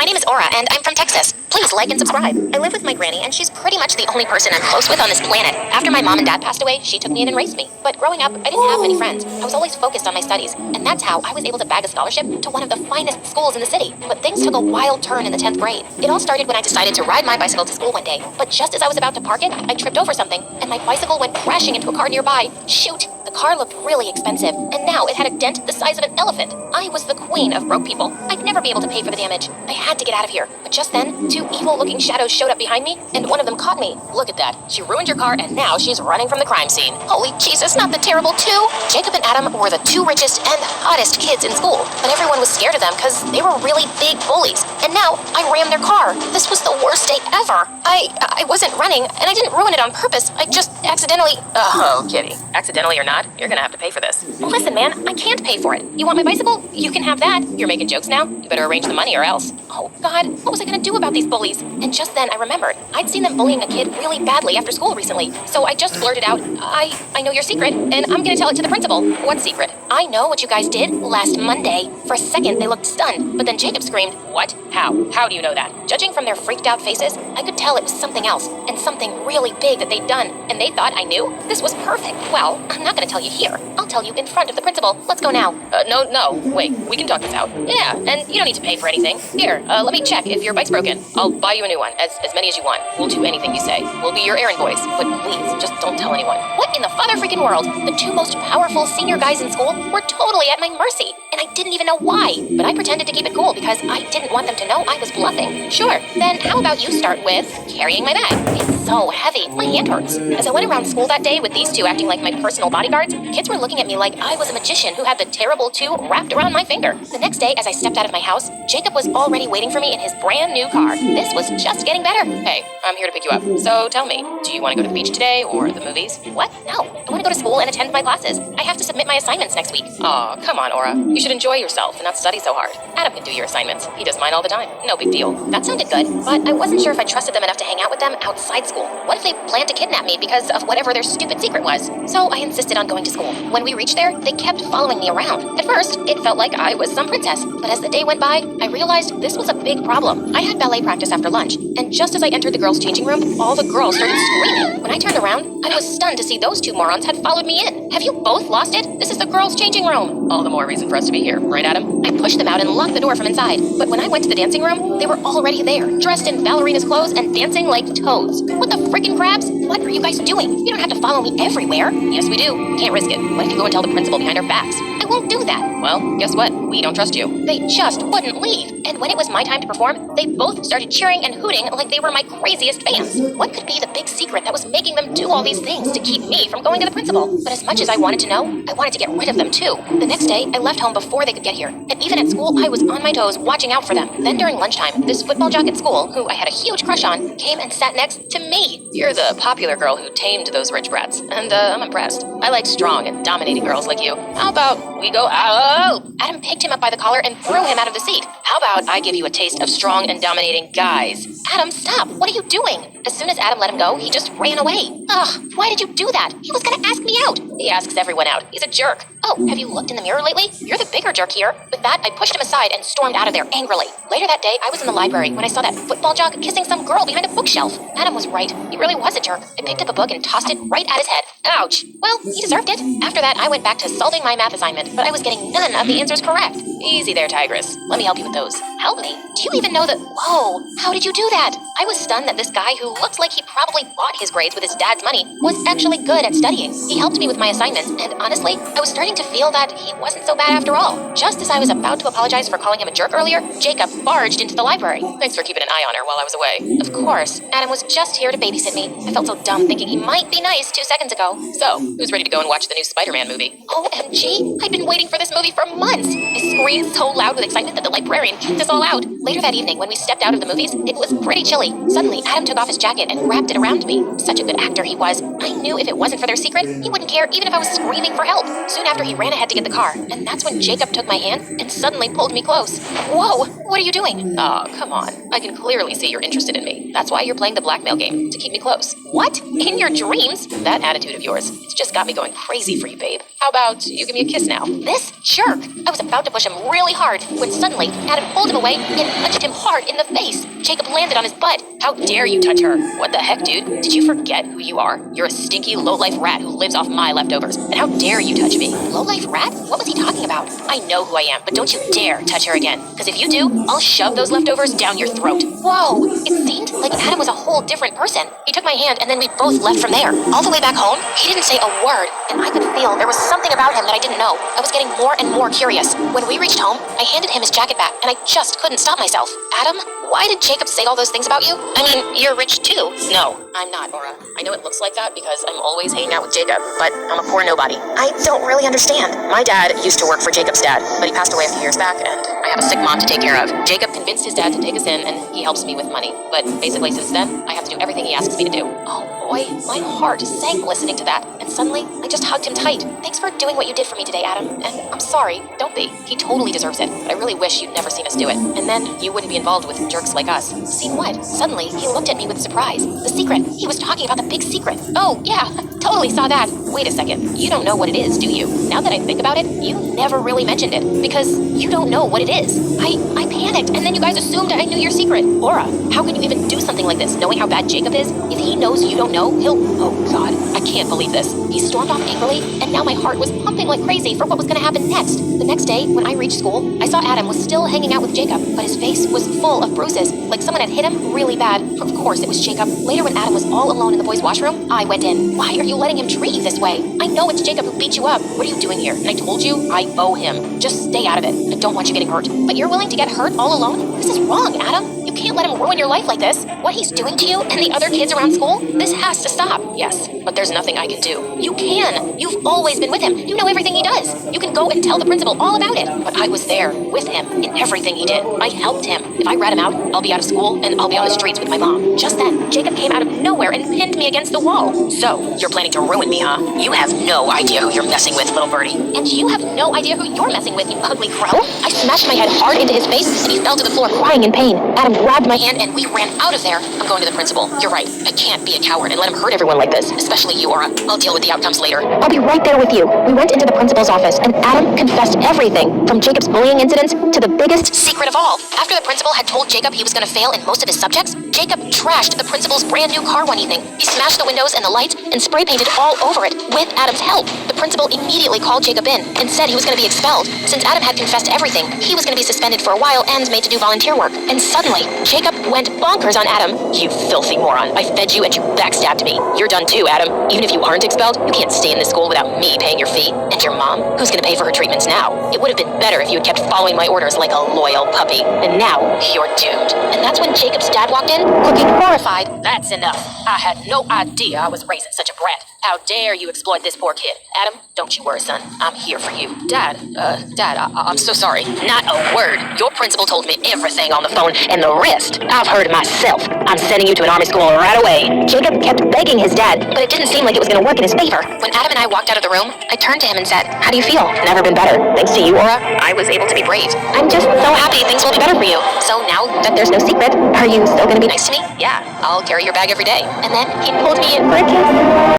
My name is Aura, and I'm from Texas. Please like and subscribe. I live with my granny, and she's pretty much the only person I'm close with on this planet. After my mom and dad passed away, she took me in and raised me. But growing up, I didn't have many friends. I was always focused on my studies, and that's how I was able to bag a scholarship to one of the finest schools in the city. But things took a wild turn in the 10th grade. It all started when I decided to ride my bicycle to school one day. But just as I was about to park it, I tripped over something, and my bicycle went crashing into a car nearby. Shoot! The car looked really expensive, and now it had a dent the size of an elephant. I was the queen of broke people. I'd never be able to pay for the damage. I had to get out of here. But just then, two evil-looking shadows showed up behind me, and one of them caught me. Look at that. She ruined your car, and now she's running from the crime scene. Holy Jesus, not the terrible two! Jacob and Adam were the two richest and hottest kids in school, but everyone was scared of them because they were really big bullies. And now, I rammed their car. This was the worst day ever. I wasn't running, and I didn't ruin it on purpose. I just accidentally... Oh, Kitty. Accidentally or not, you're gonna have to pay for this. Listen, man, I can't pay for it. You want my bicycle? You can have that. You're making jokes now? You better arrange the money or else. Oh, God, what was I gonna do about these bullies? And just then I remembered. I'd seen them bullying a kid really badly after school recently. So I just blurted out, I know your secret, and I'm gonna tell it to the principal. What secret? I know what you guys did last Monday. For a second, they looked stunned, but then Jacob screamed, What? How? How do you know that? Judging from their freaked out faces, I could tell it was something else, and something really big that they'd done, and they thought I knew? This was perfect. Well, I'm not gonna tell you here. I'll tell you in front of the principal. Let's go now. No, wait, we can talk this out. Yeah, and you don't need to pay for anything. Here, let me check if your bike's broken. I'll buy you a new one, as many as you want. We'll do anything you say. We'll be your errand boys, but please, just don't tell anyone. What in the father freaking world? The two most powerful senior guys in school were totally at my mercy, and I didn't even know why. But I pretended to keep it cool because I didn't want them to know I was bluffing. Sure, then how about you start with carrying my bag? It's so heavy, my hand hurts. As I went around school that day with these two acting like my personal bodyguards, kids were looking at me like I was a magician who had the terrible two wrapped around my finger. The next day, as I stepped out of my house, Jacob was already waiting for me in his brand new car. This was just getting better. Hey, I'm here to pick you up. So tell me, do you want to go to the beach today or the movies? What? No, I want to go to school and attend my classes. I have to submit my assignments next week. Aw, come on, Aura. You should enjoy yourself and not study so hard. Adam can do your assignments. He does mine all the time. No big deal. That sounded good, but I wasn't sure if I trusted them enough to hang out with them outside school. What if they planned to kidnap me because of whatever their stupid secret was? So I insisted on going to school. When we reached there, they kept following me around. At first, it felt like I was some princess, but as the day went by, I realized this was a big problem. I had ballet practice after lunch, and just as I entered the girls' changing room, all the girls started screaming. When I turned around, I was stunned to see those two morons had followed me in. Have you both lost it? This is the girls' changing room. All the more reason for us to be here, right, Adam? I pushed them out and locked the door from inside, but when I went to the dancing room, they were already there, dressed in ballerinas' clothes and dancing like toads. What the frickin' crabs? What are you guys doing? You don't have to follow me everywhere. Yes, we do. Can't risk it. What if you go and tell the principal behind our backs? I won't do that. Well, guess what? We don't trust you. They just wouldn't leave. And when it was my time to perform, they both started cheering and hooting like they were my craziest fans. What could be the big secret that was making them do all these things to keep me from going to the principal? But as much as I wanted to know, I wanted to get rid of them too. The next day, I left home before they could get here. And even at school, I was on my toes watching out for them. Then during lunchtime, this football jock at school, who I had a huge crush on, came and sat next to me. You're the popular girl who tamed those rich brats. And I'm impressed. I like strong and dominating girls like you. How about we go out? Adam picked him up by the collar and threw him out of the seat. How about I give you a taste of strong and dominating guys? Adam, stop! What are you doing? As soon as Adam let him go, he just ran away. Ugh, why did you do that? He was gonna ask me out. He asks everyone out. He's a jerk. Oh, have you looked in the mirror lately? You're the bigger jerk here. With that, I pushed him aside and stormed out of there angrily. Later that day, I was in the library when I saw that football jock kissing some girl behind a bookshelf. Adam was right. He really was a jerk. I picked up a book and tossed it right at his head. Ouch. Well, he deserved it. After that, I went back to solving my math assignment, but I was getting none of the answers correct. Easy there, Tigress. Let me help you with those. Help me? Do you even know that? Whoa, how did you do that? I was stunned that this guy who looks like he probably bought his grades with his dad's money was actually good at studying. He helped me with my assignments, and honestly, I was starting to feel that he wasn't so bad after all. Just as I was about to apologize for calling him a jerk earlier, Jacob barged into the library. Thanks for keeping an eye on her while I was away. Of course. Adam was just here to babysit me. I felt so dumb thinking he might be nice 2 seconds ago. So, who's ready to go and watch the new Spider-Man movie? OMG, I'd been waiting for this movie for months. I screamed so loud with excitement that the librarian kicked us all out. Later that evening, when we stepped out of the movies, it was pretty chilly. Suddenly, Adam took off his jacket and wrapped it around me. Such a good actor he was. I knew if it wasn't for their secret, he wouldn't care even if I was screaming for help. Soon after, he ran ahead to get the car, and that's when Jacob took my hand and suddenly pulled me close. Whoa, what are you doing? Oh, come on. I can clearly see you're interested in me. That's why you're playing the blackmail game, to keep me close. What? In your dreams? That attitude of yours, it's just got me going crazy for you, babe. How about you give me a kiss now? This jerk. I was about to push him really hard when suddenly Adam pulled him away and punched him hard in the face. Jacob landed on his butt. How dare you touch her? What the heck, dude? Did you forget who you are? You're a stinky, low-life rat who lives off my leftovers. And how dare you touch me? Low-life rat? What was he talking about? I know who I am, but don't you dare touch her again. Because if you do, I'll shove those leftovers down your throat. Whoa! It seemed like Adam was a whole different person. He took my hand and then we both left from there. All the way back home, he didn't say a word, and I could feel there was something about him that I didn't know. I was getting more and more curious. When we reached home, I handed him his jacket back, and I just couldn't stop myself. Adam, why did Jacob say all those things about you? I mean, you're rich too. No, I'm not, Aura. I know it looks like that because I'm always hanging out with Jacob, but I'm a poor nobody. I don't really understand. My dad used to work for Jacob's dad, but he passed away a few years back, and I have a sick mom to take care of. Jacob convinced his dad to take us in, and he helps me with money. But basically, since then, I have to do everything he asks me to do. Oh boy, my heart sank listening to that, and suddenly, I just hugged him tight. Thanks for doing what you did for me today, Adam. And I'm sorry, don't be. He totally deserves it, but I really wish you'd never seen us do it. And then, you wouldn't be involved with jerks like us. Seen what? Suddenly, he looked at me with surprise. The secret. He was talking about the big secret. Oh, yeah, totally saw that. Wait a second. You don't know what it is, do you? Now that I think about it, you never really mentioned it, because you don't know what it is. I panicked, and then you guys assumed I knew your secret. Aura, how can you even do something like this, knowing how bad Jacob is? If he knows you don't know, he'll... Oh, God, I can't believe this. He stormed off angrily, and now my heart was pumping like crazy for what was going to happen next. The next day, when I reached school, I saw Adam was still hanging out with Jacob, but his face was full of bruises, like someone had hit him really bad. Of course, it was Jacob. Later, when Adam was all alone in the boys' washroom, I went in. Why are you letting him treat you this way? I know it's Jacob who beat you up. What are you doing here? And I told you, I owe him. Just stay out of it. I don't want you getting hurt. But you're willing to get hurt all alone? This is wrong, Adam. You can't let him ruin your life like this. What he's doing to you and the other kids around school, this has to stop. Yes, but there's nothing I can do. You can. You've always been with him. You know everything he does. You can go and tell the principal all about it. But I was there with him in everything he did. I helped him. If I rat him out, I'll be out of school and I'll be on the streets with my mom. Just then, Jacob came out of nowhere and pinned me against the wall. So, you're planning to ruin me, huh? You have no idea who you're messing with, little birdie. And you have no idea who you're messing with, you ugly crow. I smashed my head hard into his face and he fell to the floor crying in pain. Adam grabbed my hand and we ran out of there. I'm going to the principal. You're right. I can't be a coward and let him hurt everyone like this, especially you, Aura. I'll deal with the outcomes later. I'll be right there with you. We went into the principal's office and Adam confessed everything, from Jacob's bullying incidents to the biggest secret of all. After the principal had told Jacob he was going to fail in most of his subjects, Jacob trashed the principal's brand new car one evening. He smashed the windows and the lights and spray painted all over it with Adam's help. The principal immediately called Jacob in and said he was going to be expelled. Since Adam had confessed everything, he was going to be suspended for a while and made to do volunteer work. And suddenly, Jacob went bonkers on Adam. You filthy moron. I fed you and you backstabbed me. You're done too, Adam. Even if you aren't expelled, you can't stay in this school without me paying your fee. And your mom? Who's going to pay for her treatments now? It would have been better if you had kept following my orders like a loyal puppy. And now, you're doomed. And that's when Jacob's dad walked in, looking horrified. That's enough. I had no idea I was raising such a brat. How dare you exploit this poor kid? Adam, don't you worry, son. I'm here for you. Dad, I'm so sorry. Not a word. Your principal told me everything on the phone, and the rest I've heard myself. I'm sending you to an army school right away. Jacob kept begging his dad, but it didn't seem like it was going to work in his favor. When Adam and I walked out of the room, I turned to him and said, how do you feel? Never been better. Thanks to you, Aura, I was able to be brave. I'm just so happy things will be better for you. So now that there's no secret, are you still going to be nice to me? Yeah, I'll carry your bag every day. And then he pulled me in for a kiss.